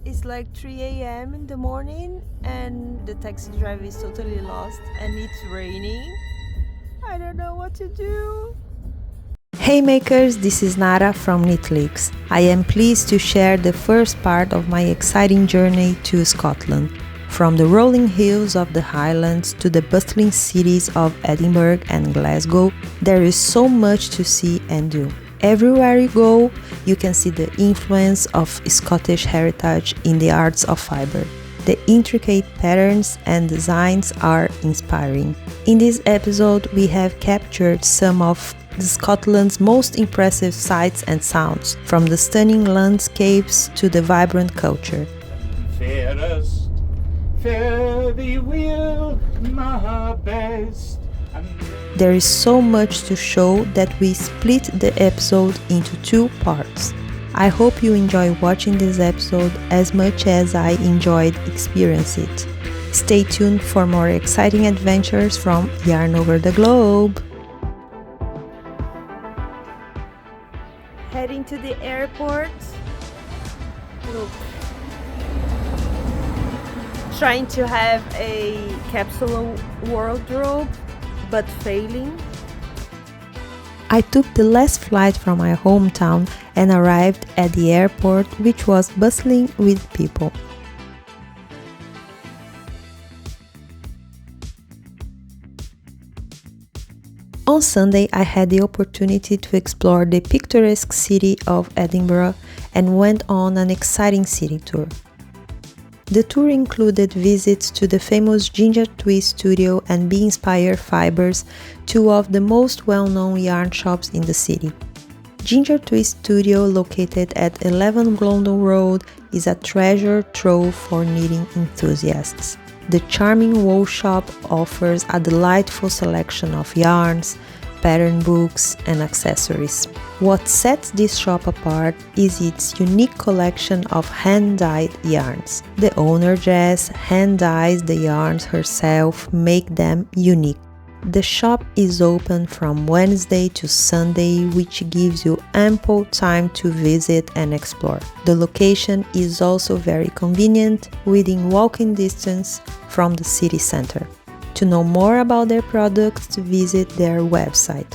It's like 3 a.m. in the morning and the taxi driver is totally lost and it's raining. I don't know what to do. Hey makers, this is Nara from Knitleaks. I am pleased to share the first part of my exciting journey to Scotland. From the rolling hills of the Highlands to the bustling cities of Edinburgh and Glasgow, there is so much to see and do. Everywhere you go, you can see the influence of Scottish heritage in the arts of fiber. The intricate patterns and designs are inspiring. In this episode, we have captured some of Scotland's most impressive sights and sounds, from the stunning landscapes to the vibrant culture. Fairest, fare thee well, my best. There is so much to show that we split the episode into 2 parts. I hope you enjoy watching this episode as much as I enjoyed experiencing it. Stay tuned for more exciting adventures from Yarn Over the Globe. Heading to the airport. Look. Trying to have a capsule wardrobe, but failing. I took the last flight from my hometown and arrived at the airport, which was bustling with people. On Sunday, I had the opportunity to explore the picturesque city of Edinburgh and went on an exciting city tour. The tour included visits to the famous Ginger Twist Studio and Be Inspired Fibers, 2 of the most well-known yarn shops in the city. Ginger Twist Studio, located at 11 London Road, is a treasure trove for knitting enthusiasts. The charming wool shop offers a delightful selection of yarns, pattern books, and accessories. What sets this shop apart is its unique collection of hand-dyed yarns. The owner Jess hand-dyes the yarns herself, make them unique. The shop is open from Wednesday to Sunday, which gives you ample time to visit and explore. The location is also very convenient, within walking distance from the city center. To know more about their products, visit their website.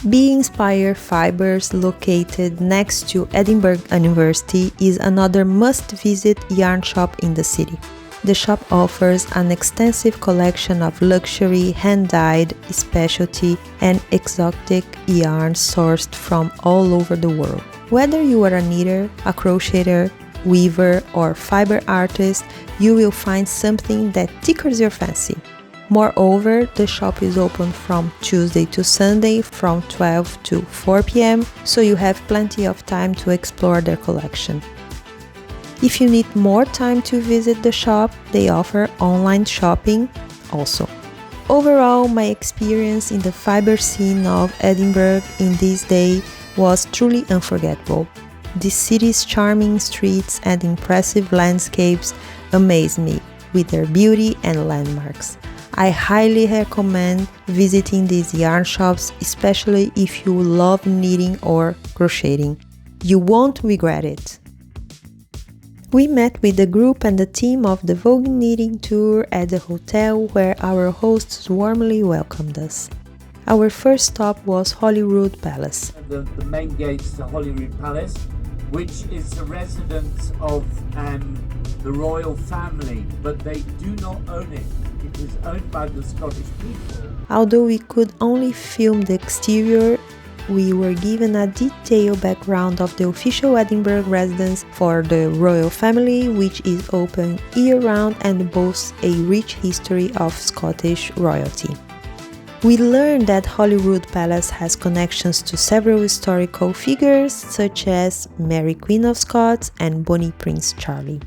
Be Inspired Fibers, located next to Edinburgh University, is another must-visit yarn shop in the city. The shop offers an extensive collection of luxury, hand-dyed, specialty, and exotic yarns sourced from all over the world. Whether you are a knitter, a crocheter, weaver, or fiber artist, you will find something that tickles your fancy. Moreover, the shop is open from Tuesday to Sunday from 12 to 4 p.m., so you have plenty of time to explore their collection. If you need more time to visit the shop, they offer online shopping also. Overall, my experience in the fiber scene of Edinburgh in this day was truly unforgettable. The city's charming streets and impressive landscapes amaze me with their beauty and landmarks. I highly recommend visiting these yarn shops, especially if you love knitting or crocheting. You won't regret it. We met with the group and the team of the Vogue Knitting Tour at the hotel, where our hosts warmly welcomed us. Our first stop was Holyrood Palace. The main gates to Holyrood Palace, which is the residence of the royal family, but they do not own it. It is owned by the Scottish people. Although we could only film the exterior, we were given a detailed background of the official Edinburgh residence for the royal family, which is open year-round and boasts a rich history of Scottish royalty. We learned that Holyrood Palace has connections to several historical figures such as Mary Queen of Scots and Bonnie Prince Charlie.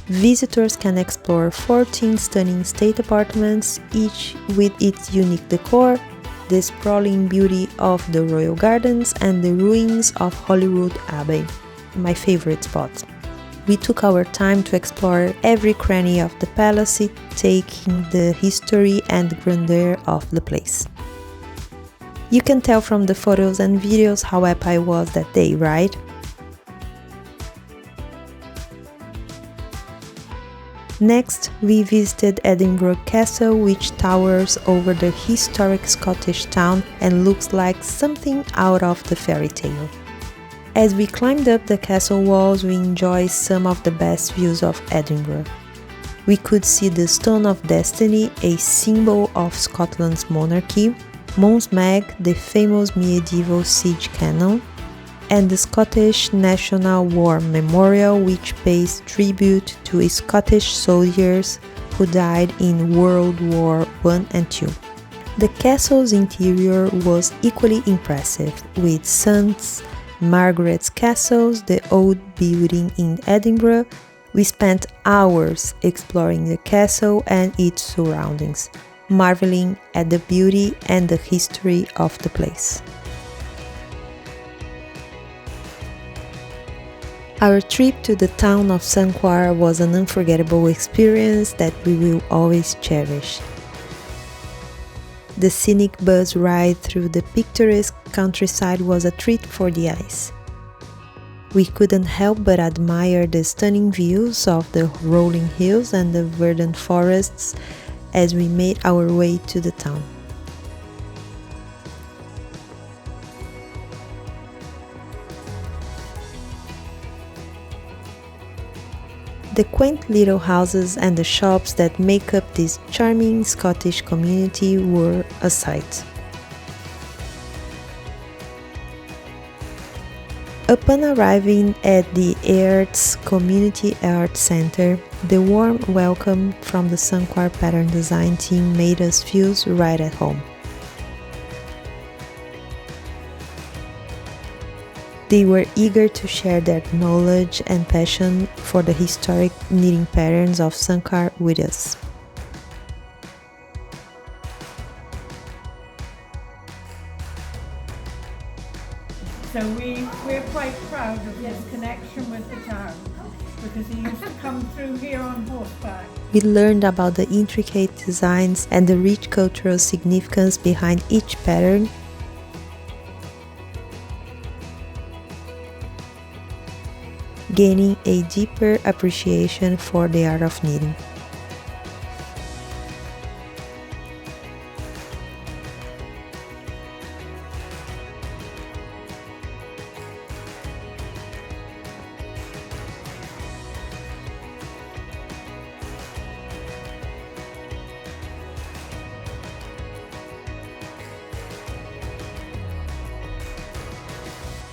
Visitors can explore 14 stunning state apartments, each with its unique decor, the sprawling beauty of the royal gardens, and the ruins of Holyrood Abbey, my favorite spot. We took our time to explore every cranny of the palace, taking the history and grandeur of the place. You can tell from the photos and videos how happy I was that day, right? Next, we visited Edinburgh Castle, which towers over the historic Scottish town and looks like something out of the fairy tale. As we climbed up the castle walls, we enjoyed some of the best views of Edinburgh. We could see the Stone of Destiny, a symbol of Scotland's monarchy, Mons Meg, the famous medieval siege cannon, and the Scottish National War Memorial, which pays tribute to Scottish soldiers who died in World War I and II. The castle's interior was equally impressive, with St. Margaret's Castle, the old building in Edinburgh. We spent hours exploring the castle and its surroundings, marveling at the beauty and the history of the place. Our trip to the town of Sanquhar was an unforgettable experience that we will always cherish. The scenic bus ride through the picturesque countryside was a treat for the eyes. We couldn't help but admire the stunning views of the rolling hills and the verdant forests as we made our way to the town. The quaint little houses and the shops that make up this charming Scottish community were a sight. Upon arriving at the Airts Community Art Centre, the warm welcome from the Sanquhar Pattern Design team made us feel right at home. They were eager to share their knowledge and passion for the historic knitting patterns of Sanquhar with us. So we're quite proud of his connection with the town, because he used to come through here on horseback. We learned about the intricate designs and the rich cultural significance behind each pattern, gaining a deeper appreciation for the art of knitting.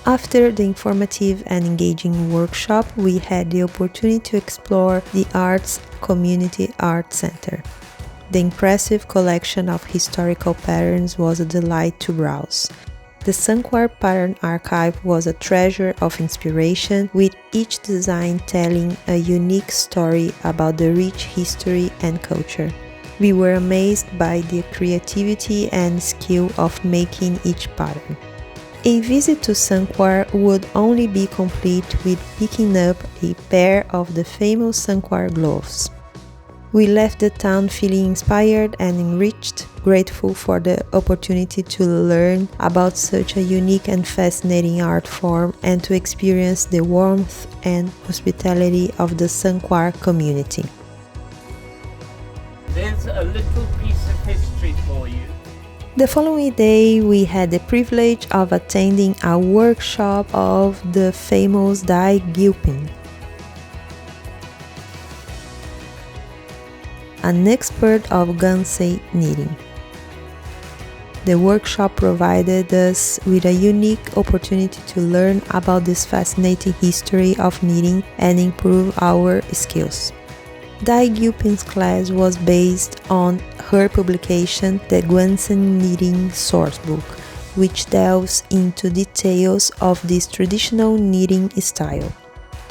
After the informative and engaging workshop, we had the opportunity to explore the Arts Community Art Centre. The impressive collection of historical patterns was a delight to browse. The Sanquhar Pattern Archive was a treasure of inspiration, with each design telling a unique story about the rich history and culture. We were amazed by the creativity and skill of making each pattern. A visit to Sanquhar would only be complete with picking up a pair of the famous Sanquhar gloves. We left the town feeling inspired and enriched, grateful for the opportunity to learn about such a unique and fascinating art form and to experience the warmth and hospitality of the Sanquhar community. There's a little piece of history for you. The following day, we had the privilege of attending a workshop of the famous Dai Gilpin, an expert of Gansey knitting. The workshop provided us with a unique opportunity to learn about this fascinating history of knitting and improve our skills. Dai Gilpin's class was based on her publication, The Guansen Knitting Sourcebook, which delves into details of this traditional knitting style.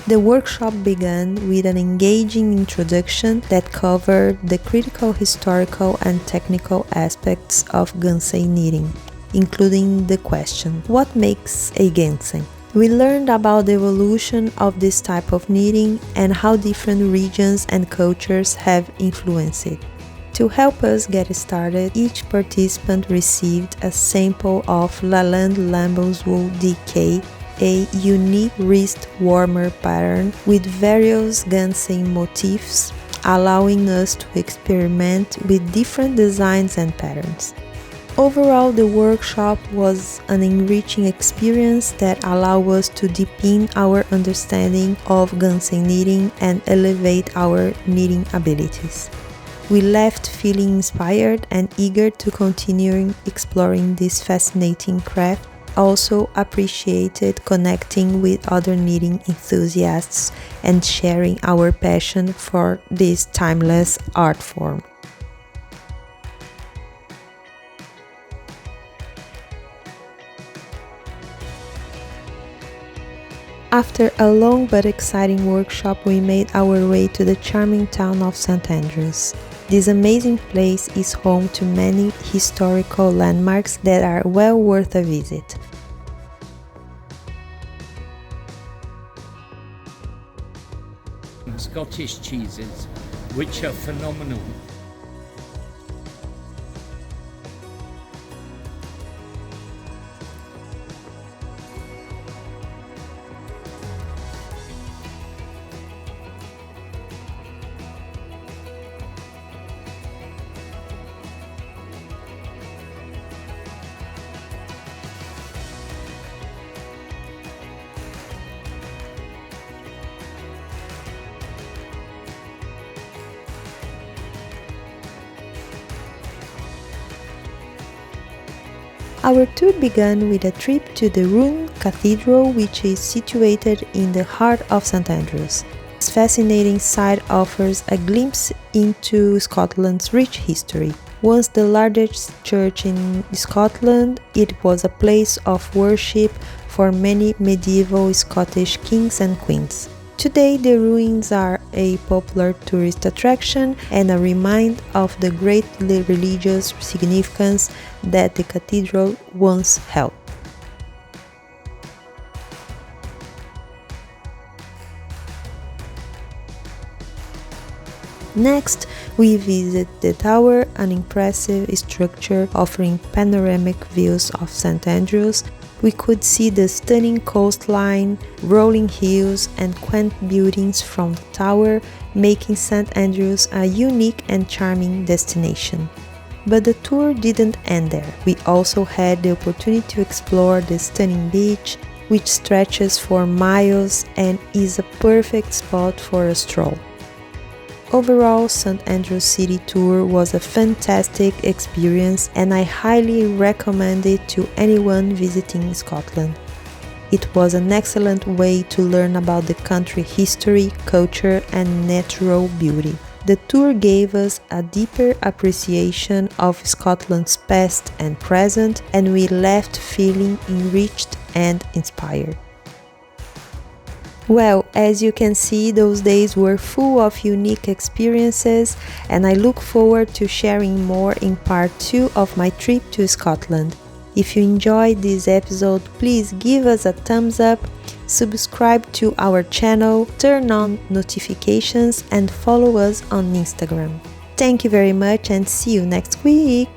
The workshop began with an engaging introduction that covered the critical historical and technical aspects of Gansey knitting, including the question, what makes a Gansey? We learned about the evolution of this type of knitting and how different regions and cultures have influenced it. To help us get started, each participant received a sample of Lalande Lambos Wool DK, a unique wrist warmer pattern with various Gansey motifs, allowing us to experiment with different designs and patterns. Overall, the workshop was an enriching experience that allowed us to deepen our understanding of Gansen knitting and elevate our knitting abilities. We left feeling inspired and eager to continue exploring this fascinating craft. Also appreciated connecting with other knitting enthusiasts and sharing our passion for this timeless art form. After a long but exciting workshop, we made our way to the charming town of St. Andrews. This amazing place is home to many historical landmarks that are well worth a visit. Scottish cheeses, which are phenomenal. Our tour began with a trip to the Rouen Cathedral, which is situated in the heart of St. Andrews. This fascinating site offers a glimpse into Scotland's rich history. Once the largest church in Scotland, it was a place of worship for many medieval Scottish kings and queens. Today, the ruins are a popular tourist attraction and a reminder of the great religious significance that the cathedral once held. Next, we visit the tower, an impressive structure offering panoramic views of St. Andrews. We could see the stunning coastline, rolling hills, and quaint buildings from the tower, making St. Andrews a unique and charming destination. But the tour didn't end there. We also had the opportunity to explore the stunning beach, which stretches for miles and is a perfect spot for a stroll. Overall, St. Andrews City Tour was a fantastic experience and I highly recommend it to anyone visiting Scotland. It was an excellent way to learn about the country's history, culture, and natural beauty. The tour gave us a deeper appreciation of Scotland's past and present, and we left feeling enriched and inspired. Well, as you can see, those days were full of unique experiences, and I look forward to sharing more in part 2 of my trip to Scotland. If you enjoyed this episode, please give us a thumbs up, subscribe to our channel, turn on notifications, and follow us on Instagram. Thank you very much and see you next week!